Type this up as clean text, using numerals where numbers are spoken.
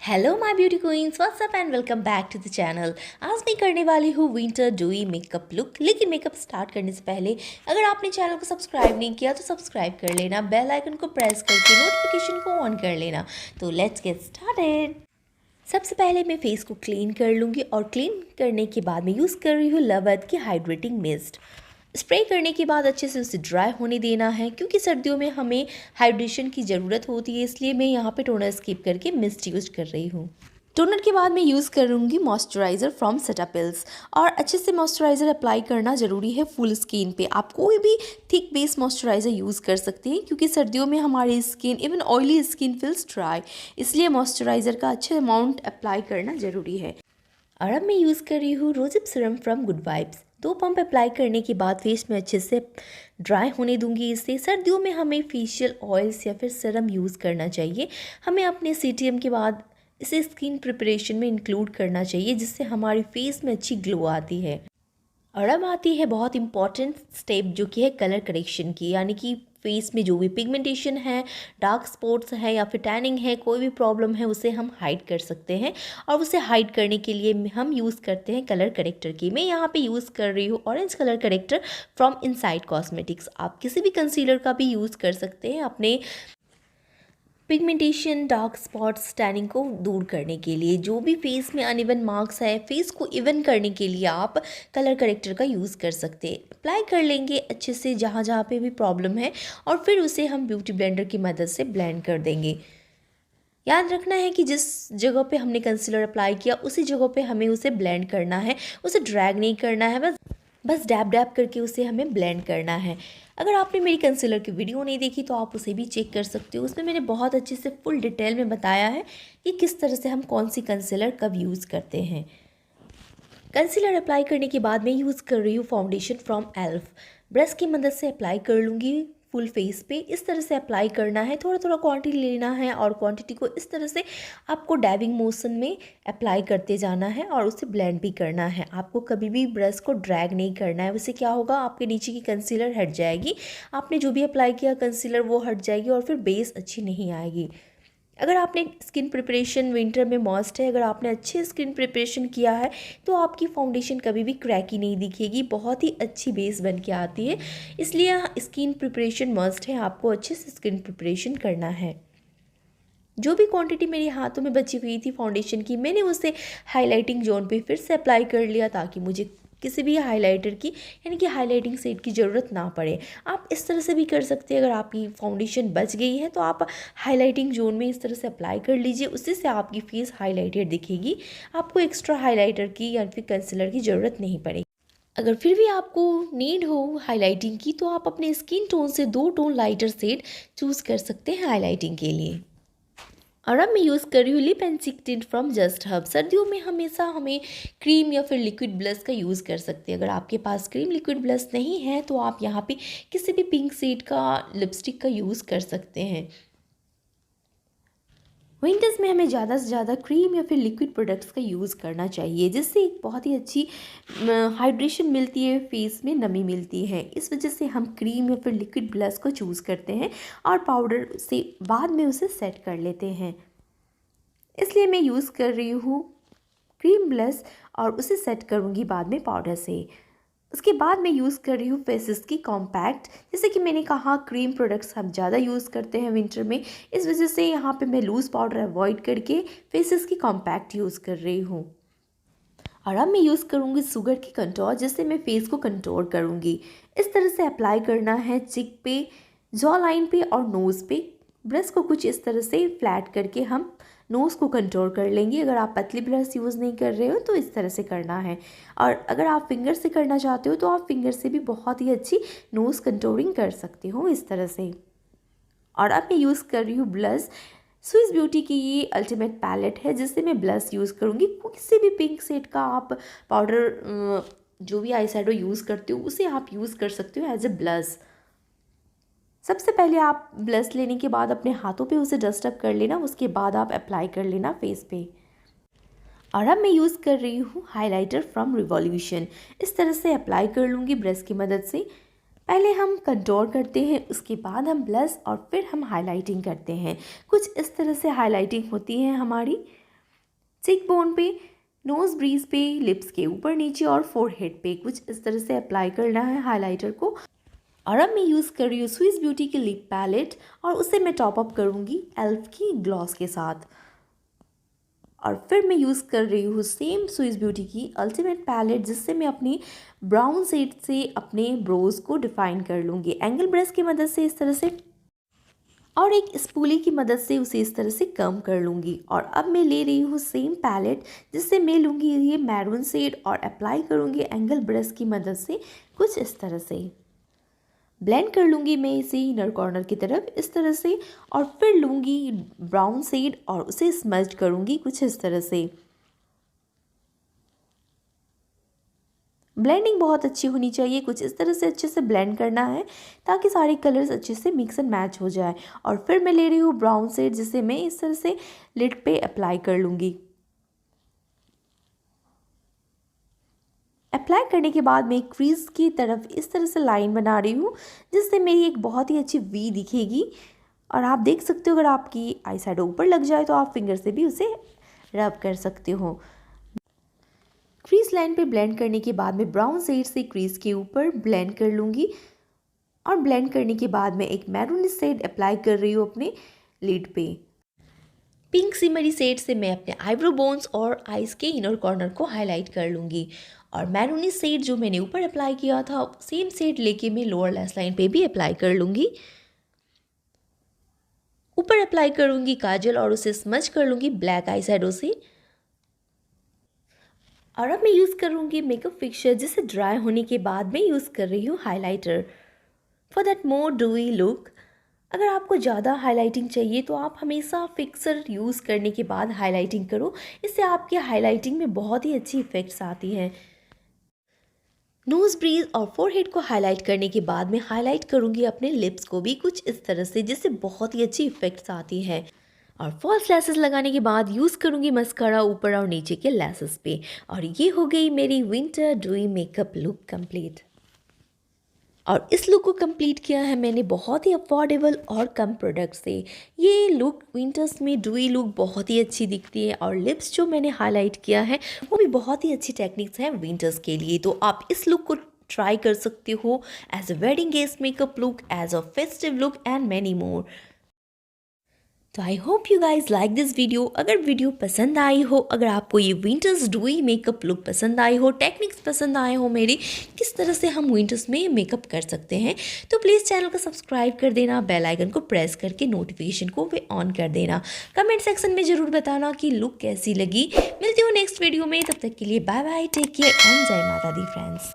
Hello my beauty queens, what's up and welcome back to the channel. आज मैं करने वाली हूँ विंटर डूई मेकअप लुक। लेकिन मेकअप स्टार्ट करने से पहले अगर आपने चैनल को सब्सक्राइब नहीं किया तो सब्सक्राइब कर लेना, बेल आइकन को प्रेस करके नोटिफिकेशन को ऑन कर लेना। तो लेट्स गेट स्टार्टेड। सबसे पहले मैं फेस को क्लीन कर लूँगी और क्लीन करने के बाद मैं यूज़ कर रही हूँ लवद की हाइड्रेटिंग मिस्ट। स्प्रे करने के बाद अच्छे से उसे ड्राई होने देना है, क्योंकि सर्दियों में हमें हाइड्रेशन की ज़रूरत होती है, इसलिए मैं यहाँ पे टोनर स्किप करके मिस्ट यूज़ कर रही हूँ। टोनर के बाद मैं यूज़ करूँगी मॉइस्चराइज़र फ्रॉम सेटापिल्स। और अच्छे से मॉइस्चराइज़र अप्लाई करना ज़रूरी है फुल स्किन पे। आप कोई भी थिक बेस मॉइस्चराइज़र यूज़ कर सकते हैं, क्योंकि सर्दियों में हमारी skin even oily skin feels dry, इसलिए मॉइस्चराइज़र का अच्छे अमाउंट अप्लाई करना ज़रूरी है। और अब मैं यूज़ कर रही हूँ rosehip serum from Good Vibes. 2 pump apply करने के बाद फेस में अच्छे से ड्राई होने दूंगी। इससे सर्दियों में हमें फेशियल ऑयल्स या फिर सीरम यूज़ करना चाहिए। हमें अपने सीटीएम के बाद इसे स्किन प्रिपरेशन में इंक्लूड करना चाहिए, जिससे हमारी फेस में अच्छी ग्लो आती है। और अब आती है बहुत इंपॉर्टेंट स्टेप, जो कि है कलर करेक्शन की, यानी कि फेस में जो भी पिगमेंटेशन है, डार्क स्पॉट्स है या फिर टैनिंग है, कोई भी प्रॉब्लम है, उसे हम हाइड कर सकते हैं। और उसे हाइड करने के लिए हम यूज़ करते हैं कलर करेक्टर की। मैं यहाँ पे यूज़ कर रही हूँ orange colour corrector from inside cosmetics. आप किसी भी कंसीलर का भी यूज़ कर सकते हैं अपने पिगमेंटेशन, डार्क स्पॉट्स, टैनिंग को दूर करने के लिए। जो भी फेस में अनइवन मार्क्स है, फेस को इवन करने के लिए आप कलर करेक्टर का यूज़ कर सकते हैं। अप्लाई कर लेंगे अच्छे से जहाँ जहाँ पे भी प्रॉब्लम है, और फिर उसे हम ब्यूटी ब्लेंडर की मदद से ब्लेंड कर देंगे। याद रखना है कि जिस जगह पे हमने कंसीलर अप्लाई किया उसी जगह पे हमें उसे ब्लेंड करना है, उसे ड्रैग नहीं करना है, बस डैब डैब करके उसे हमें ब्लेंड करना है। अगर आपने मेरी कंसीलर की वीडियो नहीं देखी तो आप उसे भी चेक कर सकते हो। उसमें मैंने बहुत अच्छे से फुल डिटेल में बताया है कि किस तरह से हम कौन सी कंसीलर कब यूज़ करते हैं। कंसीलर अप्लाई करने के बाद मैं यूज़ कर रही हूँ फाउंडेशन फ्रॉम एल्फ। ब्रश की मदद से अप्लाई कर लूँगी फुल फेस पे। इस तरह से अप्लाई करना है, थोड़ा थोड़ा क्वांटिटी लेना है और क्वांटिटी को इस तरह से आपको डैबिंग मोशन में अप्लाई करते जाना है और उसे ब्लेंड भी करना है। आपको कभी भी ब्रश को ड्रैग नहीं करना है, उससे क्या होगा, आपके नीचे की कंसीलर हट जाएगी, आपने जो भी अप्लाई किया कंसीलर वो हट जाएगी और फिर बेस अच्छी नहीं आएगी। अगर आपने स्किन प्रिपरेशन विंटर में मस्ट है, अगर आपने अच्छे स्किन प्रिपरेशन किया है तो आपकी फाउंडेशन कभी भी क्रैकी नहीं दिखेगी, बहुत ही अच्छी बेस बन के आती है। इसलिए स्किन प्रिपरेशन मस्ट है, आपको अच्छे से स्किन प्रिपरेशन करना है। जो भी क्वांटिटी मेरे हाथों में बची हुई थी फाउंडेशन की, मैंने उसे हाइलाइटिंग जोन पे फिर से अप्लाई कर लिया, ताकि मुझे किसी भी हाइलाइटर की यानी कि हाइलाइटिंग शेड की ज़रूरत ना पड़े। आप इस तरह से भी कर सकते हैं। अगर आपकी फाउंडेशन बच गई है तो आप हाइलाइटिंग जोन में इस तरह से अप्लाई कर लीजिए, उससे से आपकी फेस हाइलाइटेड दिखेगी। आपको एक्स्ट्रा हाइलाइटर की या फिर कंसीलर की ज़रूरत नहीं पड़ेगी। अगर फिर भी आपको नीड हो हाइलाइटिंग की तो आप अपने स्किन टोन से 2 टोन लाइटर शेड चूज़ कर सकते हैं हाइलाइटिंग के लिए। और अब मैं यूज़ कर रही हूँ lip and cheek tint from just hub. सर्दियों में हमेशा हमें क्रीम या फिर लिक्विड ब्लश का यूज़ कर सकते हैं। अगर आपके पास क्रीम लिक्विड ब्लश नहीं है तो आप यहाँ पे किसी भी पिंक शेड का लिपस्टिक का यूज़ कर सकते हैं। विंटर्स में हमें ज़्यादा से ज़्यादा क्रीम या फिर लिक्विड प्रोडक्ट्स का यूज़ करना चाहिए, जिससे एक बहुत ही अच्छी हाइड्रेशन मिलती है, फेस में नमी मिलती है। इस वजह से हम क्रीम या फिर लिक्विड ब्लश को चूज़ करते हैं और पाउडर से बाद में उसे सेट कर लेते हैं। इसलिए मैं यूज़ कर रही हूँ क्रीम ब्लश और उसे सेट करूँगी बाद में पाउडर से। उसके बाद मैं यूज़ कर रही हूँ फेसेस की कॉम्पैक्ट। जैसे कि मैंने कहा क्रीम प्रोडक्ट्स हम ज़्यादा यूज़ करते हैं विंटर में, इस वजह से यहाँ पे मैं लूज़ पाउडर अवॉइड करके फेसेस की कॉम्पैक्ट यूज़ कर रही हूँ। और अब मैं यूज़ करूँगी शुगर की कंटोर, जिससे मैं फेस को कंटोर करूँगी। इस तरह से अप्लाई करना है चिक पे, जॉ लाइन पे और नोज़ पे। ब्रश को कुछ इस तरह से फ्लैट करके हम नोज़ को कंटोर कर लेंगे। अगर आप पतली ब्रश यूज़ नहीं कर रहे हो तो इस तरह से करना है, और अगर आप फिंगर से करना चाहते हो तो आप फिंगर से भी बहुत ही अच्छी नोज़ कंटोरिंग कर सकते हो इस तरह से। और अब मैं यूज़ कर रही हूँ ब्लश। स्विस ब्यूटी की ये अल्टीमेट पैलेट है, जिससे मैं ब्लश यूज़ करूँगी। किसी भी पिंक शेड का आप पाउडर जो भी आई शेडो यूज़ करते हो उसे आप यूज़ कर सकते हो एज ए ब्लश। सबसे पहले आप ब्लश लेने के बाद अपने हाथों पे उसे डस्ट अप कर लेना, उसके बाद आप अप्लाई कर लेना फेस पे। और अब मैं यूज़ कर रही हूँ हाइलाइटर फ्रॉम रिवॉल्यूशन। इस तरह से अप्लाई कर लूँगी ब्रश की मदद से। पहले हम कंटोर करते हैं, उसके बाद हम ब्लश और फिर हम हाइलाइटिंग करते हैं। कुछ इस तरह से हाइलाइटिंग होती है हमारी। चेक बोन पे, नोज ब्रीज पे, लिप्स के ऊपर नीचे और फोरहेड पे कुछ इस तरह से अप्लाई करना है हाइलाइटर को। और अब मैं यूज़ कर रही हूँ स्विस ब्यूटी की लिप पैलेट और उसे मैं टॉप अप करूँगी एल्फ की ग्लॉस के साथ। और फिर मैं यूज़ कर रही हूँ सेम स्विस ब्यूटी की अल्टीमेट पैलेट, जिससे मैं अपनी ब्राउन शेड से अपने ब्रोज को डिफाइन कर लूँगी एंगल ब्रश की मदद से इस तरह से, और एक स्पूली की मदद से उसे इस तरह से कम कर लूँगी। और अब मैं ले रही हूँ सेम पैलेट, जिससे मैं लूँगी ये मैरून शेड और अप्लाई करूँगी एंगल ब्रश की मदद से कुछ इस तरह से। ब्लेंड कर लूँगी मैं इसे इनर कॉर्नर की तरफ इस तरह से, और फिर लूँगी ब्राउन शेड और उसे स्मज करूँगी कुछ इस तरह से। ब्लेंडिंग बहुत अच्छी होनी चाहिए, कुछ इस तरह से अच्छे से ब्लेंड करना है ताकि सारे कलर्स अच्छे से मिक्स एंड मैच हो जाए। और फिर मैं ले रही हूँ ब्राउन शेड, जिसे मैं इस तरह से लिड पे अप्लाई कर लूँगी। अप्लाई करने के बाद मैं क्रीज की तरफ इस तरह से लाइन बना रही हूँ, जिससे मेरी एक बहुत ही अच्छी वी दिखेगी। और आप देख सकते हो अगर आपकी आई शैडो ऊपर लग जाए तो आप फिंगर से भी उसे रब कर सकते हो। क्रीज लाइन पे ब्लेंड करने के बाद मैं ब्राउन शेड से क्रीज के ऊपर ब्लेंड कर लूँगी। और ब्लेंड करने के बाद मैं एक मैरून शेड अप्लाई कर रही हूँ अपने लिड पे। पिंक सिमरी शेड से मैं अपने आईब्रो बोन्स और आईज के इनर कॉर्नर को हाईलाइट कर लूँगी। और मैरूनी शेड जो मैंने ऊपर अप्लाई किया था सेम शेड लेके मैं लोअर लैश लाइन पे भी अप्लाई कर लूँगी। ऊपर अप्लाई करूँगी काजल और उसे स्मज कर लूँगी ब्लैक आई शैडो से। और अब मैं यूज़ करूँगी मेकअप फिक्सर, जिसे ड्राई होने के बाद मैं यूज़ कर रही हूँ highlighter for that more डूई look. अगर आपको ज़्यादा हाइलाइटिंग चाहिए तो आप हमेशा फिक्सर यूज़ करने के बाद हाइलाइटिंग करो, इससे आपकी हाइलाइटिंग में बहुत ही अच्छी इफ़ेक्ट्स आती हैं। नोज ब्रीज और फोरहेड को हाईलाइट करने के बाद मैं हाईलाइट करूँगी अपने लिप्स को भी कुछ इस तरह से, जिससे बहुत ही अच्छी इफ़ेक्ट्स आती हैं। और फॉल्स लैसेस लगाने के बाद यूज़ करूँगी मस्कारा ऊपर और नीचे के लैसेस पे। और ये हो गई मेरी winter dewy makeup look complete. और इस लुक को कंप्लीट किया है मैंने बहुत ही अफोर्डेबल और कम प्रोडक्ट से। ये लुक विंटर्स में ड्यूई लुक बहुत ही अच्छी दिखती है। और लिप्स जो मैंने हाईलाइट किया है वो भी बहुत ही अच्छी टेक्निक्स हैं विंटर्स के लिए। तो आप इस लुक को ट्राई कर सकते हो as a wedding guest makeup look, as a festive look and many more. तो I hope you guys like this video. अगर वीडियो पसंद आई हो, अगर आपको ये विंटर्स ड्यूई मेकअप लुक पसंद आई हो, टेक्निक्स पसंद आए हो मेरी किस तरह से हम विंटर्स में मेकअप कर सकते हैं, तो प्लीज़ चैनल को सब्सक्राइब कर देना, बेल आइकन को प्रेस करके नोटिफिकेशन को भी ऑन कर देना। कमेंट सेक्शन में ज़रूर बताना कि लुक कैसी लगी। मिलती हूँ नेक्स्ट वीडियो में, तब तक के लिए bye bye, take care and जय माता दी फ्रेंड्स।